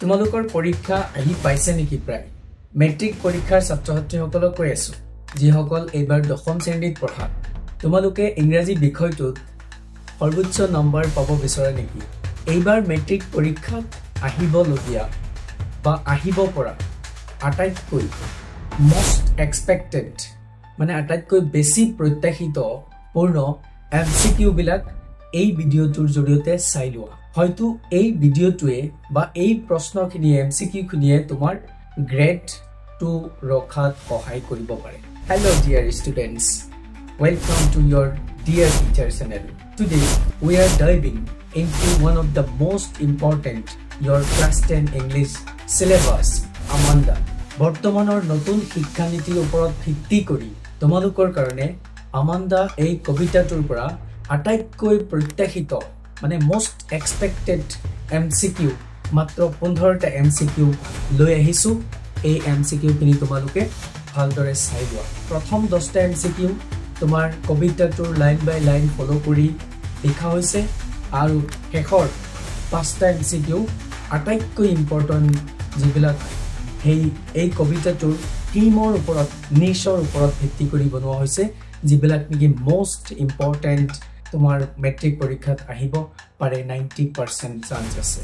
তোমালোকৰ পৰীক্ষা আহি পাইছে নেকি প্ৰায় মেট্ৰিক পৰীক্ষাৰ ছাত্ৰ-ছাত্ৰীসকলক কৈ আছো যিসকল এইবাৰ দশম শ্ৰেণীত পঢ়া তোমালোকে ইংৰাজী বিষয়টোত সৰ্বোচ্চ নম্বৰ পাব বিচৰা নেকি এইবাৰ মেট্ৰিক পৰীক্ষাত আহিবলগীয়া বা আহিব পৰা আটাইতকৈ most expected মানে আটাইতকৈ বেছি প্ৰত্যাশিত পূৰ্ণ MCQ বিলাক এই ভিডিওটোৰ জৰিয়তে চাই লোৱা হয়তো এই ভিডিওটোৱে বা এই প্ৰশ্নখিনি MCQ খিনিয়ে তোমাৰ গ্ৰেড 2 ৰখাত সহায় কৰিব পাৰে Hello dear students welcome to your dear teacher channel today we are diving into one of the most important your class 10 English syllabus Amanda বৰ্তমানৰ নতুন শিক্ষা নীতিৰ ওপৰত ভিত্তি কৰি তোমালোকৰ কাৰণে আমান্দা এই কবিতাটোৰ পৰা আটাইতকৈ প্ৰত্যাশিত মানে most expected MCQ মাত্ৰ 15টা MCQ লৈ আহিছো এই MCQ খিনি তোমালোকে ভালদৰে চাই লোৱা প্ৰথম 10টা MCQ তোমাৰ কবিতাটোৰ লাইন বাই লাইন ফলো কৰি লিখা হৈছে আৰু শেষৰ 5টা MCQ আটাইতকৈ ইম্পৰ্টেন্ট যিবিলাক এই কবিতাটোৰ থিমৰ ওপৰত নিশৰ ওপৰত ভিত্তি কৰি বনোৱা হৈছে যিবিলাক নেকি most important তোমাৰ মেট্ৰিক পৰীক্ষাত আহিব পাৰে 90% চান্স আছে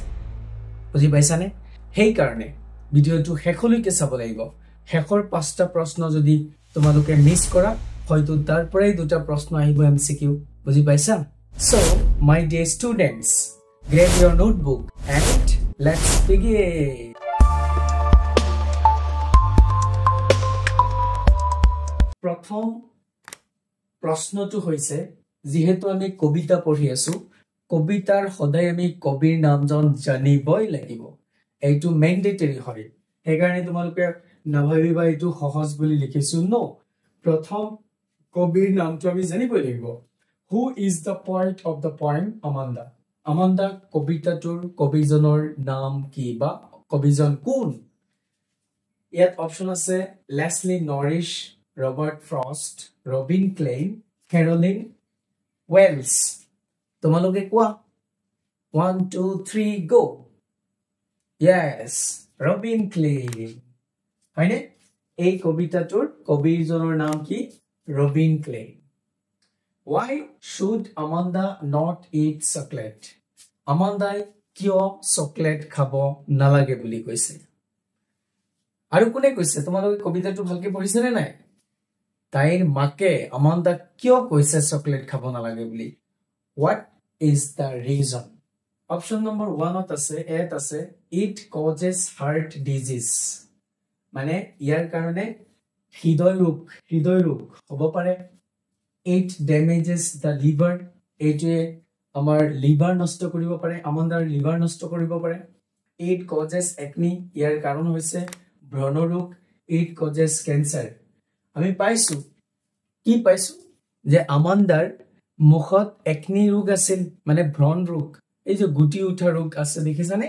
বুজি পাইছানে সেই কাৰণে ভিডিওটো শেষলৈকে চাব লাগিব শেষৰ 5টা প্ৰশ্ন যদি তোমালোকে মিস কৰা হয়তো তাৰ পৰাই দুটা প্ৰশ্ন আহিব MCQ বুজি পাইছা so my dear students grab your notebook and let's begin প্ৰথম প্ৰশ্নটো হৈছে যেহেতু আমি কবিতা পঢ়ি আছো কবিতাৰ সদায় আমি কবিৰ নামজন জানিবই লাগিব এইটো ম্যান্ডেটৰি হয় সেইকাৰণে তোমালোকে নভাবিবা এইটো সহজ বুলি লিখিছো ন প্ৰথম কবিৰ নামটো আমি জানিবই লাগিব who is the poet of the poem Amanda কবিতাটোৰ কবিজনৰ নাম কি বা কবিজন কোন ইয়াত অপচন আছে Leslie নৰিশ Robert Frost, Robin Klein, Caroline Wells. তোমালোকে কোৱা 1 2 3 go. Yes, Robin Klein. হয়নে এই কবিতাটোৰ কবিজনৰ নাম কি Robin Klein. Why should Amanda not eat chocolate? Amanda কিয় চকলেট খাব নালাগে বুলি কৈছে আৰু কোনে কৈছে তোমালোকে কবিতাটো ভালকে পঢ়িছে নে নাই তাইৰ মাকে আমান্দা কিয় কৈছে চকলেট খাব নালাগে বুলি what is the reason option number 1 আছে এত আছে it causes heart disease মানে ইয়াৰ কাৰণে হৃদয় ৰোগ হ'ব পাৰে it damages the liver এটোৱে আমাৰ লিভাৰ নষ্ট কৰিব পাৰে আমান্দাৰ লিভাৰ নষ্ট কৰিব পাৰে it causes acne ইয়াৰ কাৰণ হৈছে ব্ৰণ ৰোগ it causes cancer আমি পাইছো কি পাইছো যে আমান্দাৰ মুখত একনি ৰোগ আছিল মানে ব্ৰণ ৰোগ এই যে গুটি উঠা ৰোগ আছে দেখিছানে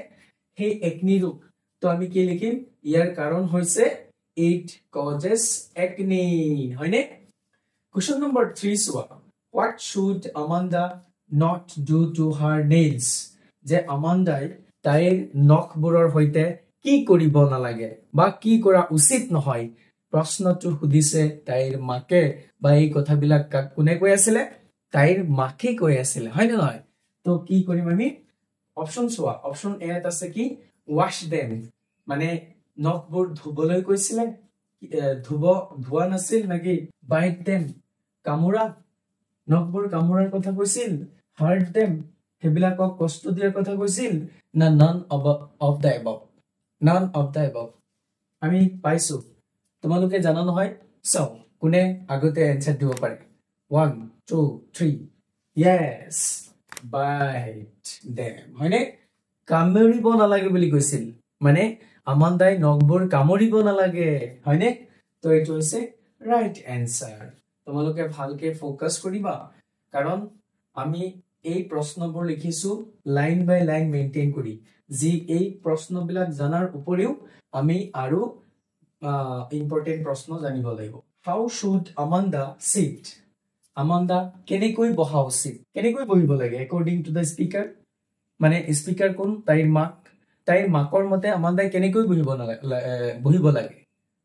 সেই একনি ৰোগ তো আমি কি লিখিম ইয়াৰ কাৰণ হৈছে it causes acne হয়নে question number 3 সোৱা what should Amanda not do to her nails যে আমান্দাই তাইৰ নখবোৰৰ হৈতে কি কৰিব নালাগে বা কি কৰা উচিত নহয় প্ৰশ্নটো সুধিছে তাইৰ মাকে বা এই কথাবিলাক কোনে কৈ আছিল তাইৰ মাকে কৈ আছিল হয় না নহয় তো কি কৰিম আমি অপচন সোৱা অপচন এ আছে কি wash them মানে নখবোৰ ধুবলৈ কৈছিল ধোৱা নাছিল নাকি bite them কামুৰা নখবোৰ কামুৰাৰ কথা কৈছিল hurt them হেবিলাকক কষ্ট দিয়াৰ কথা কৈছিল না none of the above আমি পাইছো তোমালোকে জানা নহয় সো কোনে আগতে আনসার দিব পাৰে 1 2 3 yes bite them হয়নে কামুৰিব নালাগে বুলি কৈছিল মানে আমান্দাই নখবোৰ কামুৰিব নালাগে হয়নে তো এইটো হৈছে ৰাইট আনসাৰ তোমালোকে ভালকে ফোকাস কৰিবা কাৰণ আমি এই প্ৰশ্নবোৰ লিখিছো লাইন বাই লাইন মেইনটেইন কৰি যি এই প্ৰশ্নবিলাক জানাৰ উপৰিও আমি আৰু important প্ৰশ্ন জানিব লাগিব how should Amanda sit Amanda কেনেকৈ বহা উচিত কেনেকৈ বহিব লাগে according to the speaker মানে স্পিকাৰ কোন তাইৰ মাক তাইৰ মাকৰ মতে আমান্দাই কেনেকৈ বহিব লাগে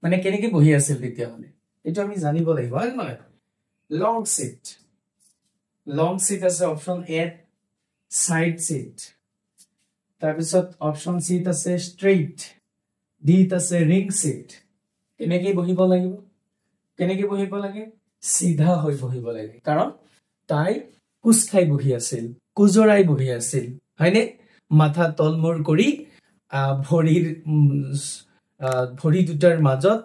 মানে কেনেকৈ বহি আছিল তেতিয়াহ'লে এইটো আমি জানিব লাগিব হয় নহয় লং সিট আছে অপশন এ সাইড সিট তাৰপিছত অপশন সি আছে স্ট্ৰেইট ডি আছে ৰিং সিট কেনেকৈ বহিব লাগে সিধা হৈ বহিব লাগে কাৰণ তাই কুছ খাই বহি আছিল কুজৰাই বহি আছিল হয়নে মাথা তলমূৰ কৰি ভৰি দুটাৰ মাজত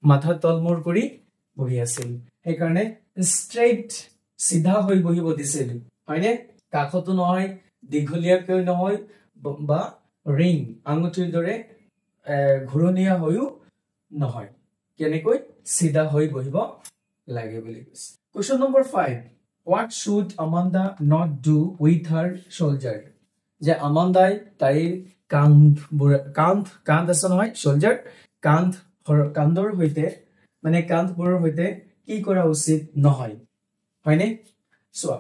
মাথা তলমূৰ কৰি বহি আছিল সেইকাৰণে স্ট্ৰেইট সিধা হৈ বহিব দিছিল হয়নে কাখতো নহয় দীঘলীয়াকৈ নহয় বা ৰিং আঙুঠিৰ দৰে ঘূৰণীয়া হৈও নহয় কেনেকৈ সিধা হৈ বহিব লাগে বুলি কৈছে question number 5 what should Amanda not do with her soldier যে আমান্দাই তাইৰ কান্ধ আছে নহয় soldier কান্ধৰ হৈতে মানে কান্ধবোৰৰ হৈতে কি কৰা উচিত নহয় হয়নে চোৱা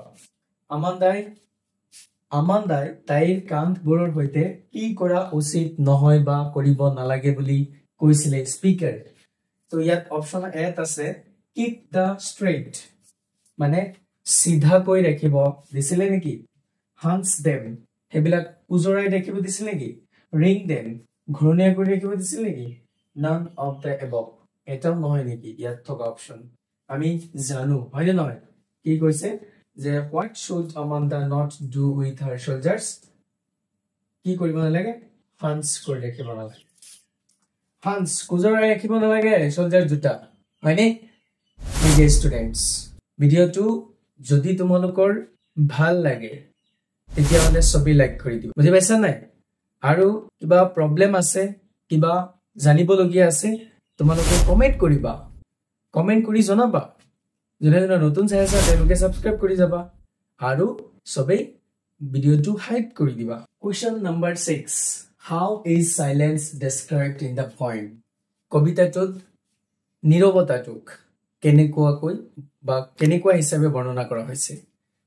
আমান্দাই তাইৰ কান্ধবোৰৰ হৈতে কি কৰা উচিত নহয় বা কৰিব নালাগে বুলি কৈছিলে স্পিকাৰ তো ইয়াত অপশন এ আছে keep the straight মানে সিধা কৈ ৰাখিব দিছিলে নেকি hunch them হেবিলাক উজৰাই ৰাখিব দিছিল নেকি ring them ঘূৰণীয়া কৰি ৰাখিব দিছিল নেকি none of the above এটাও নহয় নেকি ইয়াত থকা অপশন আমি জানো হয় নে নহয় কি কৈছে যে what should Amanda not do with her soldiers কি কৰিব নালাগে hunch কৰি ৰাখিব নালাগে hunch উজৰাই ৰাখিব নালাগে soldier দুটা হয়নে ডিয়াৰ ষ্টুডেন্টস ভিডিওটো যদি তোমালোকৰ ভাল লাগে তেতিয়াহলে সবই লাইক কৰি দিবা বুজি পাইছা নাই আৰু কিবা প্ৰবলেম আছে কিবা জানিবলগীয়া আছে তোমালোকে কমেন্ট কৰিবা কমেন্ট কৰি জনাবা যোনে নতুন চাই আছে তেওঁলোকে সাবস্ক্ৰাইব কৰি যাবা আৰু সবেই ভিডিওটো হাইপ কৰি দিবা question number 6 how is silence described in the poem কবিতাটোত নীৰৱতাটোক কেনেকুৱা হিচাপে বৰ্ণনা কৰা হৈছে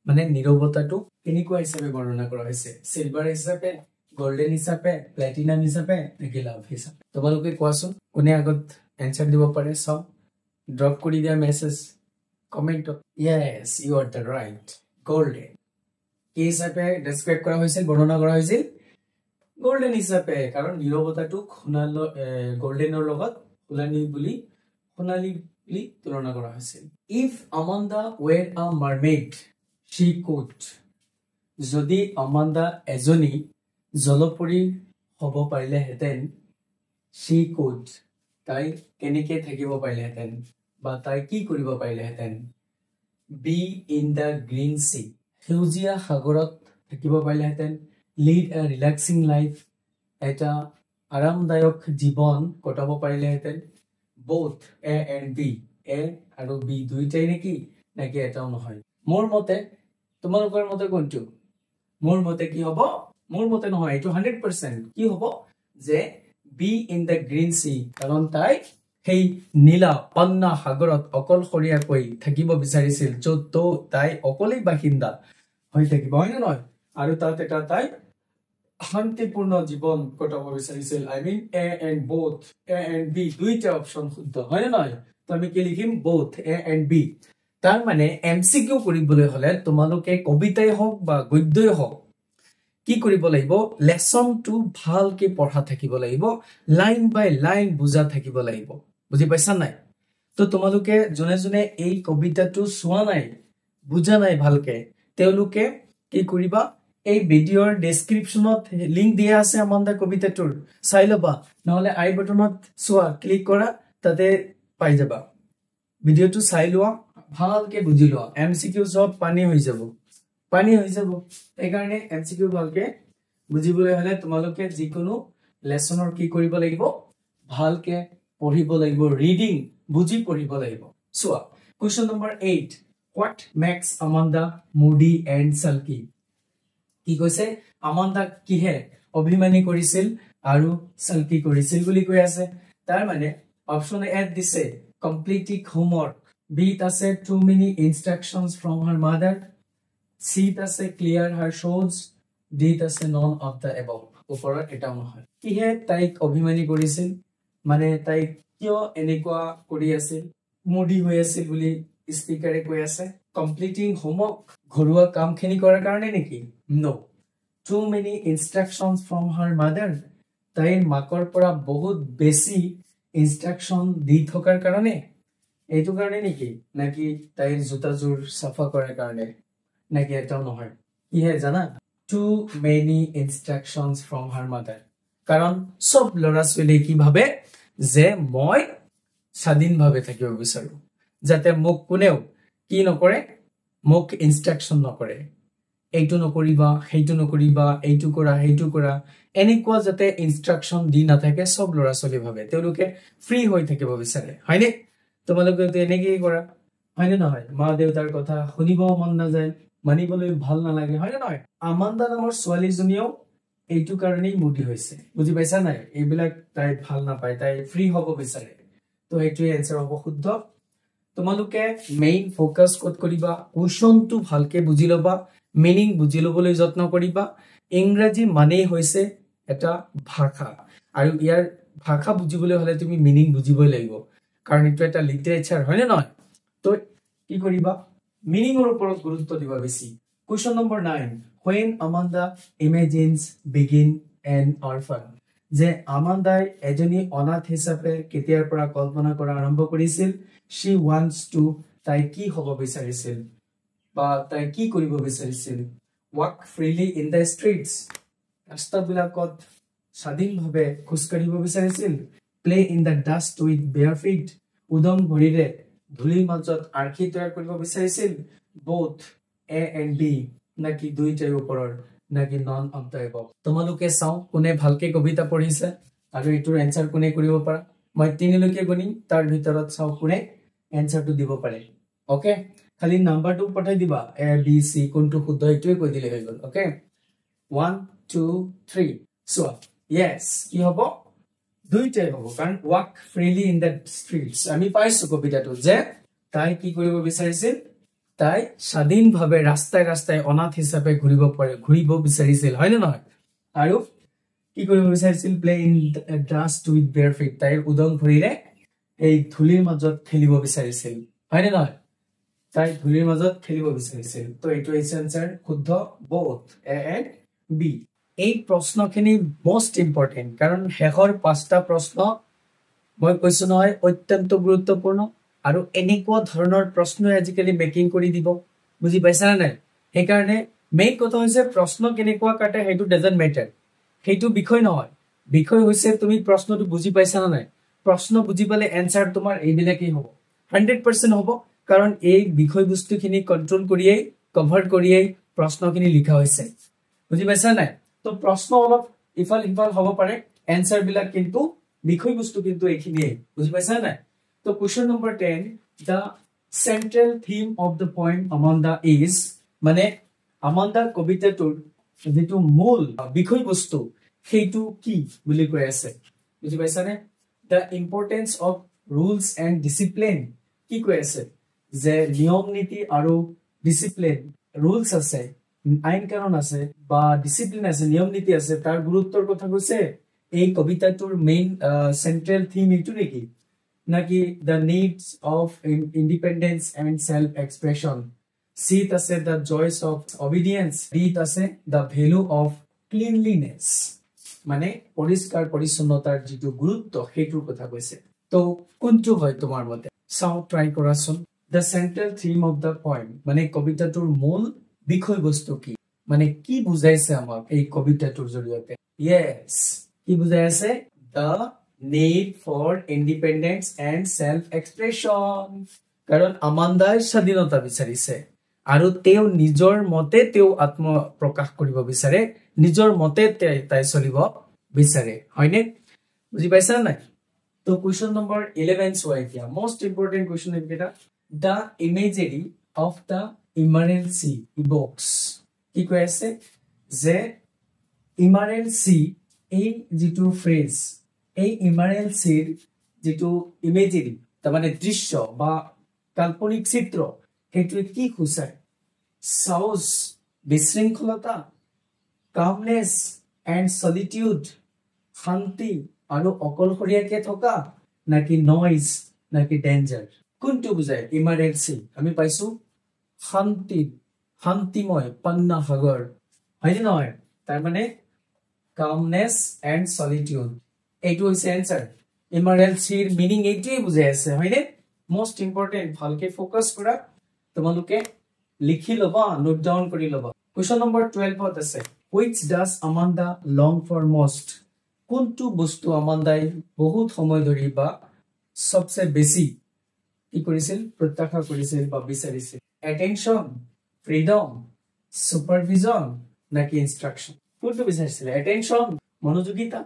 মানে নীৰৱতাটো কেনেকুৱা হিচাপে বৰ্ণনা কৰা হৈছে সিলভাৰ হিচাপে গোল্ডেন হিচাপে প্লাটিনাম হিচাপে নেকি লাভ হিচাপে তোমালোকে কোৱাচোন কোনে আগত এনসাৰ দিব পাৰে সব ড্ৰপ কৰি দিয়া message comment yes you are the right golden কি হিচাপে ডেসক্ৰাইব কৰা হৈছিল বৰ্ণনা কৰা হৈছিল গোল্ডেন হিচাপে কাৰণ নীৰৱতাটো গোল্ডেনৰ লগত সোণালী বুলি তুলনা কৰা হৈছিল if Amanda were a mermaid she could যদি আমান্দা এজনী জলপৰী হ'ব পাৰিলেহেঁতেন she could তাই কেনেকৈ থাকিব পাৰিলেহেঁতেন বা তাই কি কৰিব পাৰিলেহেঁতেন be in the green sea সেউজীয়া সাগৰত থাকিব পাৰিলেহেঁতেন lead a relaxing life এটা আৰামদায়ক জীৱন কটাব পাৰিলেহেঁতেন both A and B A আৰু B দুইটাই নেকি এটাও নহয় মোৰ মতে তোমালোকৰ মতে কোনটো মোৰ মতে কি হ'ব মোৰ মতে নহয় এটো 100% কি হ'ব যে be in the green sea কাৰণ তাই সেই নীলা পন্না সাগৰত অকলশৰীয়াকৈ থাকিব বিচাৰিছিল য'ত তাই অকলেই বাসিন্দা হৈ থাকিব হয় নে নহয় আৰু তাত এটা তাই শান্তিপূৰ্ণ জীৱন কটাব বিচাৰিছিল I mean A and both A and B দুইটা অপশন শুদ্ধ হয় নে নহয় তো আমি কি লিখিম both A and B তাৰ মানে MCQ কৰিবলৈ হলে তোমালোকে কবিতাই হওক বা গদ্যই হওক কি কৰিব লাগিব লেসনটো ভালকে পঢ়া থাকিব লাগিব লাইন বাই লাইন বুজা থাকিব লাগিব বুজি পাইছা নাই তো তোমালোকে জনে এই কবিতাটো চোৱা নাই বুজা নাই ভালকে তেওঁলোকে কি কৰিবা এই ভিডিওৰ ডেসক্ৰিপচনত লিংক দিয়া আছে আমান্দা কবিতাটোৰ চাই লবা নহলে আই বাটনত চোৱা ক্লিক কৰা তাতে পাই যাবা ভিডিওটো চাই লোৱা ভালকে বুজি লোৱা MCQ সব পানী হৈ যাব এই কাৰণে MCQ ভালকে বুজিবলৈ হলে তোমালোকে যিকোনো লেসনৰ কি কৰিব লাগিব ভালকে পঢ়িব লাগিব ৰিডিং বুজি পঢ়িব লাগিব চোৱা question number 8 what makes Amanda moody and sulky কি কৈছে আমান্দা কিহে অভিমানী কৰিছিল আৰু সালকি কৰিছিল বুলি কৈ আছে তাৰ মানে অপচন এ দিছে কমপ্লিটিং হোমৱৰ্ক বি আছে too many instructions from her mother C আছে clear her shows D আছে none of the above ওপৰত এটাও নহয় কিহে তাইক অভিমানী কৰিছিল মানে তাইক কিয় এনেকুৱা কৰি আছিল মুডি হৈ আছিল বুলি স্পিকাৰে কৈ আছে কমপ্লিটিং হোমৱৰ্ক ঘৰুৱা কামখিনি কৰাৰ কাৰণে নেকি নো too many instructions from her mother তাইৰ মাকৰ পৰা বহুত বেছি ইনষ্ট্ৰাকশন দি থকাৰ কাৰণে এইটো কাৰণে নেকি নাকি তাইৰ জোতাজোৰ সাফা কৰাৰ কাৰণে নাকি এটাও নহয় কিহে জানা too many instructions from her mother কাৰণ সব ল'ৰা ছোৱালী কি ভাবে যে মই স্বাধীনভাৱে থাকিব বিচাৰো যাতে মোক কোনেও কি নকৰে মোক ইনষ্ট্ৰাকশন নকৰে এইটো নকৰিবা সেইটো নকৰিবা এইটো কৰা সেইটো কৰা এনেকুৱা যাতে ইনষ্ট্ৰাকশন দি নাথাকে সব ল'ৰা ছোৱালী ভাবে তেওঁলোকে ফ্ৰী হৈ থাকিব বিচাৰে হয়নে তোমালোকে তো এনেকৈ কৰা হয়নে নহয় মা দেউতাৰ কথা শুনিব মন নাযায় মানিবলৈ ভাল নালাগে হয়নে নহয় আমান্দা নামৰ ছোৱালীজনীও এইটো কাৰণেই মুডি হৈছে বুজি পাইছা নাই এইবিলাক তাই ভাল নাপায় তাই ফ্ৰী হ'ব বিচাৰে তো এইটোৱে এনসাৰ হ'ব শুদ্ধ তোমালোকে মেইন ফোকাস কত কৰিবা কোৱেশ্চনটো ভালকে বুজি লবা মিনিং বুজি লবলৈ যত্ন কৰিবা ইংৰাজী মানেই হৈছে এটা ভাষা আৰু ইয়াৰ ভাষা বুজিবলৈ হলে তুমি মিনিং বুজিবই লাগিব কাৰণ এটা এটা লিটাৰেচাৰ হয় না নহয় তো কি কৰিবা মিনিংৰ ওপৰত গুৰুত্ব দিবা বেছি question number 9 when Amanda imagines begin an orphan যে আমান্দাই এজনী অনাথ হিচাপে কেতিয়াৰ পৰা কল্পনা কৰা আৰম্ভ কৰিছিল she wants to তাই কি হ'ব বিচাৰিছিল বা তাই কি কৰিব বিচাৰিছিল walk freely in the streets ৰাস্তাবিলাকত স্বাধীনভাৱে খোজকাঢ়িব বিচাৰিছিল play in the dust with bare feet উদম ভৰিৰে ধূলিৰ মাজত আৰ্কি তৈয়াৰ কৰিব বিচাৰিছিল both A and B নাকি দুইটাই ওপৰৰ নাকি নন অফ দ্য এবভ তোমালোকে চাও কোনে ভালকে কবিতা পঢ়িছে আৰু এটোৰ এনসাৰ কোনে কৰিব পাৰা মই তিনিলৈকে গণিম তাৰ ভিতৰত চাও কোনে এনসাৰটো দিব পাৰে ওকে খালি নাম্বাৰটো পঠাই দিবা A B C কোনটো শুদ্ধ এইটোৱে কৈ দিলে হৈ গল ওকে 1 2 3 সো yes কি হ'ব দুইটাই হ'ব কাৰণ walk freely in the streets আমি পাইছো কবিতাটো যে তাই কি কৰিব বিচাৰিছিল তাই স্বাধীনভাৱে ৰাস্তায় ৰাস্তায় অনাথ হিচাপে ঘূৰিব বিচাৰিছিল হয় না নহয় আৰু কি কৰিব বিচাৰিছিল প্লে ইন ডাষ্ট উইথ বেয়াৰ ফিট তাইৰ উদং ভৰিৰে এই ধূলিৰ মাজত খেলিব বিচাৰিছিল হয় না নহয় তাই ধূলিৰ মাজত খেলিব বিচাৰিছিল তো এইটো এনসাৰ শুদ্ধ both A and B এই প্ৰশ্নখিনি মোস্ট ইম্পৰ্টেন্ট কাৰণ হেকৰ পাঁচটা প্ৰশ্ন মই কৈছো নহয় অত্যন্ত গুৰুত্বপূৰ্ণ আৰু এনেকুৱা ধৰণৰ প্ৰশ্ন আজিকালি মেকিং কৰি দিব বুজি পাইছা নাই সেই কাৰণে মেইন কথা হৈছে প্ৰশ্ন কেনেকুৱা কাটে হেতু ডাজন্ট ম্যাটাৰ হেতু বিষয় নহয় বিষয় হৈছে তুমি প্ৰশ্নটো বুজি পাইছা নাই প্ৰশ্ন বুজি পালে এনসাৰ তোমাৰ এইবিলাকেই হ'ব 100% হ'ব কাৰণ এই বিষয়বস্তুখিনি কন্ট্ৰোল কৰিয়েই কভাৰ কৰিয়েই প্ৰশ্নখিনি লিখা হৈছে বুজি পাইছা নাই তো প্ৰশ্ন অলপ ইফাল ইফাল হ'ব পাৰে এনসাৰ বিলাক কিন্তু বিষয়বস্তু কিন্তু এইখিনিয়ে বুজি পাইছা নাই So question number 10 the central theme of the poem Amanda is মানে Amanda কবিতাটোৰ যেটো মূল বিষয়বস্তু সেইটো কি বুলি কৈ আছে বুজি পাইছানে the importance of rules and discipline কি কৈ আছে যে নিয়ম নীতি আৰু ডিসিপ্লিন rules আছে আইন কানুন আছে বা ডিসিপ্লিন আছে নিয়ম নীতি আছে তাৰ গুৰুত্বৰ কথা কৈছে এই কবিতাটোৰ মেইন সেন্ট্রাল থিম এইটো নেকি নাকি the needs of independence and self expression c ase the joys of obedience d ase the value of cleanliness মানে পরিষ্কার পরিচ্ছন্নতার যেটো গুরুত্ব হেতুৰ কথা কৈছে তো কোনটো হয় তোমাৰ মতে চাও try কৰাছোন the central theme of the poem মানে কবিতাটোৰ মূল বিষয়বস্তু কি মানে কি বুজাইছে আমাক এই কবিতাটোৰ জৰিয়তে yes কি বুজাইছে the need for independence and self expression কাৰণ আমান্দাই স্বাধীনতা বিচাৰিছে আৰু তেও নিজৰ মতে তেও আত্ম প্ৰকাশ কৰিব বিচাৰে নিজৰ মতে তাই চলিব বিচাৰে হয়নে বুজি পাইছা নাই তো কোৱেশ্চন নম্বৰ 11 চোৱা এতিয়া মোস্ট ইম্পৰ্টেন্ট কোৱেশ্চন এটা the imagery of the immoral sea evokes কি কৈ আছে যে immoral sea এই যেটো ফ্ৰেজ এই ইমারেল সির যেটো ইমেজেরি তার মানে দৃশ্য বা কাল্পনিক চিত্র হেতু কি খুঁচায় সাহস বিশৃঙ্খলতা কামনেস and solitude শান্তি আৰু অকলশৰীয়াকে থকা নাকি নয়েজ নাকি ডেঞ্জাৰ কোনটো বুজায় ইমাৰ্জেন্সি আমি পাইছো শান্তিময় পান্না সাগৰ হয়নে নহয় তাৰ মানে calmness and solitude এইটো হৈছে আনসাৰ ইমাৰ্জেন্সিৰ মিনিং এইটোই বুজাই আছে হয়নে মোস্ট ইম্পৰ্টেন্ট ভালকে ফোকাস কৰা তোমালোকে লিখি লবা নোট ডাউন কৰি লবা কোৱেশ্চন নম্বৰ 12 ত আছে which does Amanda long for most কোনটো বস্তু আমান্দাই বহুত সময় ধৰি বা সবচে বেছি কি কৰিছিল প্ৰত্যাশা কৰিছিল বা বিচাৰিছিল attention freedom supervision নাকি ইনস্ট্ৰাকশন কোনটো বিচাৰিছিল attention মনোযোগিতা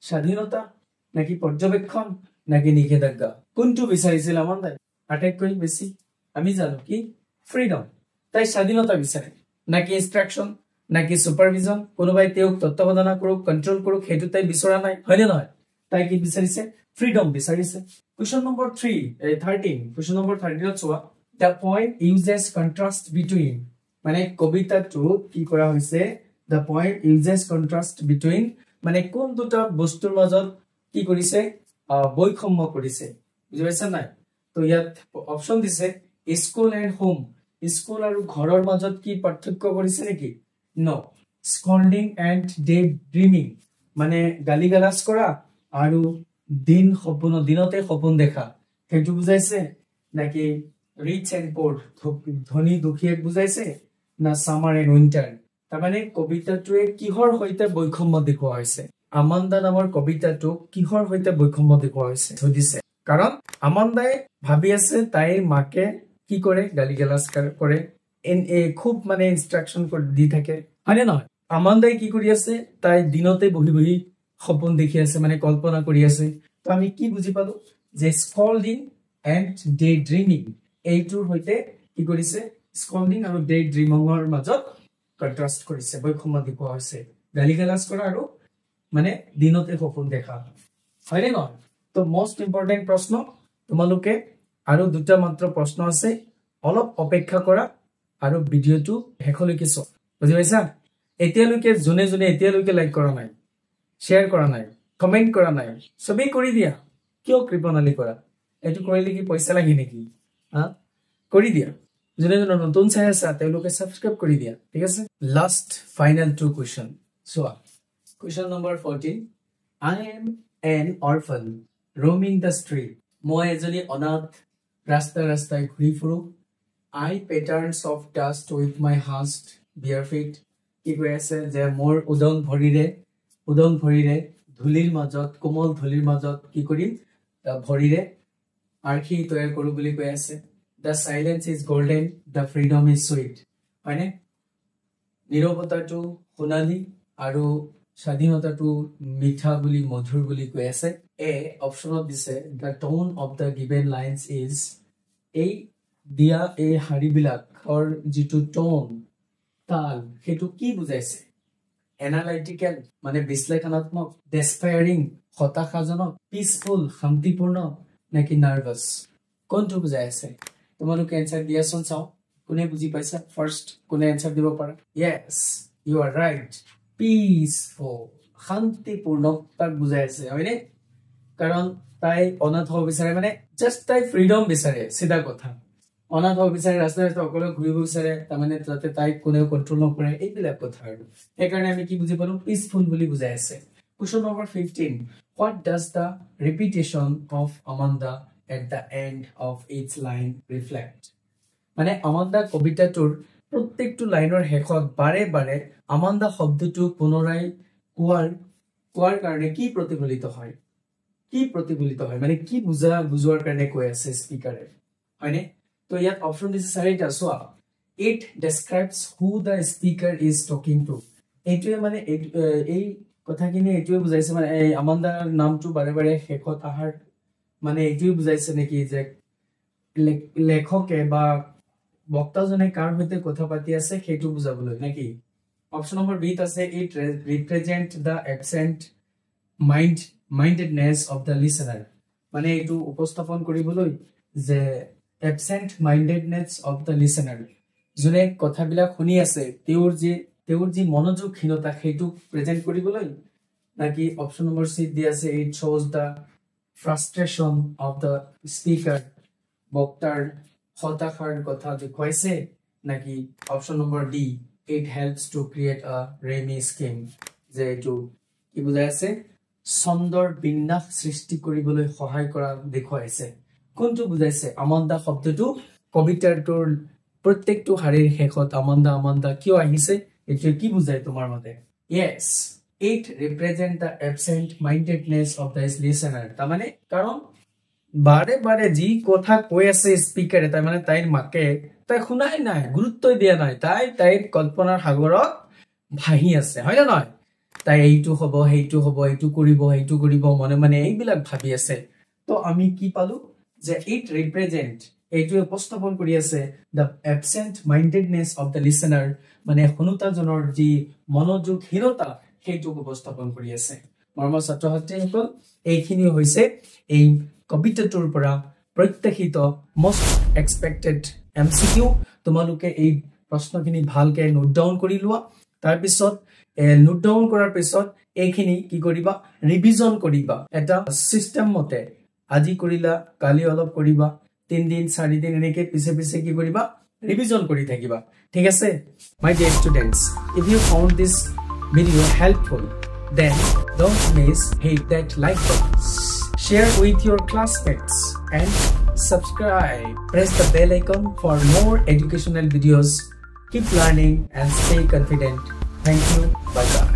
স্বাধীনতা নাকি পৰ্যবেক্ষণ নাকি নিষেধাজ্ঞা কোনটো বিচাৰিছিল আমান্দাই আটাইতকৈ বেছি আমি জানো কি freedom তাই স্বাধীনতা বিচাৰে নাকি ইনস্ট্ৰাকশন নাকি সুপাৰভিজন কোনোবাই তেওঁক তত্ত্বাৱধান কৰক কন্ট্ৰোল কৰক হেতু তাই বিচৰা নাই হয়নে নহয় তাই কি বিচাৰিছে ফ্ৰীডম বিচাৰিছে কোৱেশ্চন নম্বৰ 13 কোৱেশ্চন নম্বৰ 13 চোৱা the point uses contrast between মানে কবিতাটো কি কৰা হৈছে the point uses contrast between মানে কোন দুটা বস্তুৰ মাজত কি কৰিছে বৈষম্য কৰিছে বুজি পাইছা নাই তো ইয়াত অপচন দিছে স্কুল এণ্ড হোম স্কুল আৰু ঘৰৰ মাজত কি পাৰ্থক্য কৰিছে নেকি No. Scolding and daydreaming. মানে গালিগালাজ কৰা আৰু দিনতে সপোন দেখা সেইটো বুজাইছে নাকি ৰিচ এণ্ড পোৰ ধনী দুখীয়াক বুজাইছে না সামাৰ এণ্ড উইন্টাৰ তাৰমানে কবিতাটোৱে কিহৰ সৈতে বৈষম্য দেখুওৱা হৈছে আমান্দা নামৰ কবিতাটো কিহৰ সৈতে বৈষম্য দেখুওৱা হৈছে সুধিছে কাৰণ আমান্দাই ভাবি আছে তাইৰ মাকে কি কৰে গালিগালাজ কৰে খুব মানে ইনস্ট্ৰাকশন দি থাকে হয়নে নহয় আমান্দাই কি কৰি আছে তাই দিনতে বহি বহি সপোন দেখি আছে মানে কল্পনা কৰি আছে তো আমি কি বুজি পালো যে স্কল্ডিং এণ্ড ডে ড্ৰিমিং এইটোৰ সৈতে কি কৰিছে স্কল্ডিং আৰু ডে ড্ৰিমিংৰ মাজত কন্ট্ৰাষ্ট কৰিছে বৈষম্য দেখুওৱা হৈছে গালিগালাজ কৰা আৰু মানে দিনতে সপোন দেখা হয়নে নহয় তো মোস্ট ইম্পৰ্টেন্ট প্ৰশ্ন তোমালোকে আৰু দুটা মাত্ৰ প্ৰশ্ন আছে অলপ অপেক্ষা কৰা আৰু ভিডিওটো হেকলৈকে চোৱা বুজি পাইছা এতিয়ালৈকে জনে এতিয়ালৈকে লাইক কৰা নাই শেয়াৰ কৰা নাই কমেন্ট কৰা নাই সবেই কৰি দিয়া কিয় কৃপণালী কৰা এটো কৰিলে কি পইচা লাগি নেকি কৰি দিয়া জনে নতুন চাই আছে তেওঁলোকে সাবস্ক্ৰাইব কৰি দিয়া ঠিক আছে লাষ্ট ফাইনাল টু কোৱেশ্চন চোৱা question number 14 I am an orphan roaming the street মই এজনী অনাথ ৰাস্তাই ঘূৰি ফুৰো I patterns of dust with my hast bare feet কি কৈ আছে যে মোৰ উদং ভৰিৰে ধুলিৰ মাজত কোমল ধুলিৰ মাজত কি কৰিম ভৰিৰে আৰ্হি তৈয়াৰ কৰো বুলি কৈ আছে the silence is golden the freedom is sweet হয়নে নীৰৱতাটো সোণালী আৰু স্বাধীনতাটো মিঠা বুলি মধুৰ বুলি কৈ আছে এ অপচনত দিছে the tone of the given lines is এই দিয়া এই হাৰিবিলাকৰ যিটো টোন তাল হেতু কি বুজাইছে এনালাইটিক্যাল মানে বিশ্লেষণাত্মক ডেসপায়াৰিং হতাশাজনক পিসফুল শান্তিপূৰ্ণ নাকি নাৰ্ভাস কোনটো বুজাইছে তোমালোকে এনসাৰ দিয়াচোন চাও কোনে বুজি পাইছা ফাৰ্স্ট কোনে এনসাৰ দিব পাৰা yes you are right peaceful শান্তিপূৰ্ণ তাক বুজাইছে হয়নে কাৰণ তাই অনাথ হ'ব বিচাৰে মানে জাস্ট তাই ফ্ৰীডম বিচাৰে সিধা কথা অনাথ হ'ব বিচাৰে ৰাস্তাই অকলে ঘূৰিব বিচাৰে তাৰমানে যাতে তাইক কোনেও কন্ট্ৰোল নকৰে এইবিলাক কথা আৰু সেইকাৰণে আমি কি বুজি পালো পিসফুল বুলি বুজাই আছে question number 15 what does the repetition of Amanda at the end of each line reflect মানে আমান্দা কবিতাটোৰ প্ৰত্যেকটো লাইনৰ শেষত বাৰে বাৰে আমান্দা শব্দটো পুনৰাই কোৱাৰ কাৰণে কি প্ৰতিফলিত হয় মানে কি বুজোৱাৰ কাৰণে কৈ আছে স্পিকাৰে হয়নে তো ইয়াত অপচন দিছে চাৰিটা চোৱা it describes who the speaker is talking to এইটোৱে মানে এই কথাখিনি এইটোৱে বুজাইছে মানে এই আমান্দাৰ নামটো বাৰে বাৰে শেষত আহাৰ মানে এইটোৱে বুজাইছে নেকি যে লেখকে বা বক্তাজনে কাৰ সৈতে কথা পাতি আছে সেইটো বুজাবলৈ নেকি অপচন নম্বৰ বি আছে it represent the absent mindedness of the listener মানে এইটো উপস্থাপন কৰিবলৈ যে absent mindedness of the listener জনে কথাবিলাক শুনি আছে তেওঁৰ যি মনোযোগহীনতা সেইটো প্ৰেজেন্ট কৰিবলৈ নাকি অপশন নম্বৰ সি দি আছে it shows the frustration of the speaker বক্তাৰ হতাশাৰ কথা দেখুৱাইছে নাকি option number D it helps to create a rhyming scheme যে এটো কি বুজাই আছে ছন্দৰ বিন্যাস সৃষ্টি কৰিবলৈ সহায় কৰা দেখুৱাইছে কোনটো বুজাইছে আমন্দা শব্দটো কবিতাটোৰ প্ৰত্যেকটো হাৰিৰ শেষত আমন্দা কিয় আহিছে এটো কি বুজাই তোমাৰ মতে yes it represent the absent mindedness of the listener তা মানে কাৰণ বাৰে যি কথা কৈ আছে স্পিকাৰে তা মানে তাইৰ মাকে তাই শুনাই নাই গুৰুত্ব দিয়া নাই তাইৰ কল্পনাৰ সাগৰত ভাহি আছে হয় না নহয় তাই এইটো হ'ব হেইটো হ'ব এইটো কৰিব মনে এইবিলাক ভাবি আছে তো আমি কি পালো যে it represent এইটো উপস্থাপন কৰি আছে the absent mindedness of the listener মানে শুনোতাজনৰ যি মনোযোগহীনতা সেইটো উপস্থাপন কৰি আছে মৰমৰ ছাত্ৰ-ছাত্ৰীসকল এইখিনি হৈছে এই কবিতাটোৰ পৰা প্ৰত্যাশিত most expected MCQ তোমালোকে এই প্ৰশ্নখিনি ভালকৈ নোট ডাউন কৰি লোৱা তাৰ পিছত নোট ডাউন কৰাৰ পিছত এইখিনি কি কৰিবা ৰিভিজন কৰিবা এটা সিস্টেম মতে আজি কৰিলা কালি অলপ কৰিবা 3 দিন 4 দিন এনেকৈ পিছে কি কৰিবা ৰিভিজন কৰি থাকিবা ঠিক আছে my dear students if you found this video helpful then don't miss hit that like button share with your classmates and subscribe press the bell icon for more educational videos keep learning and stay confident thank you bye bye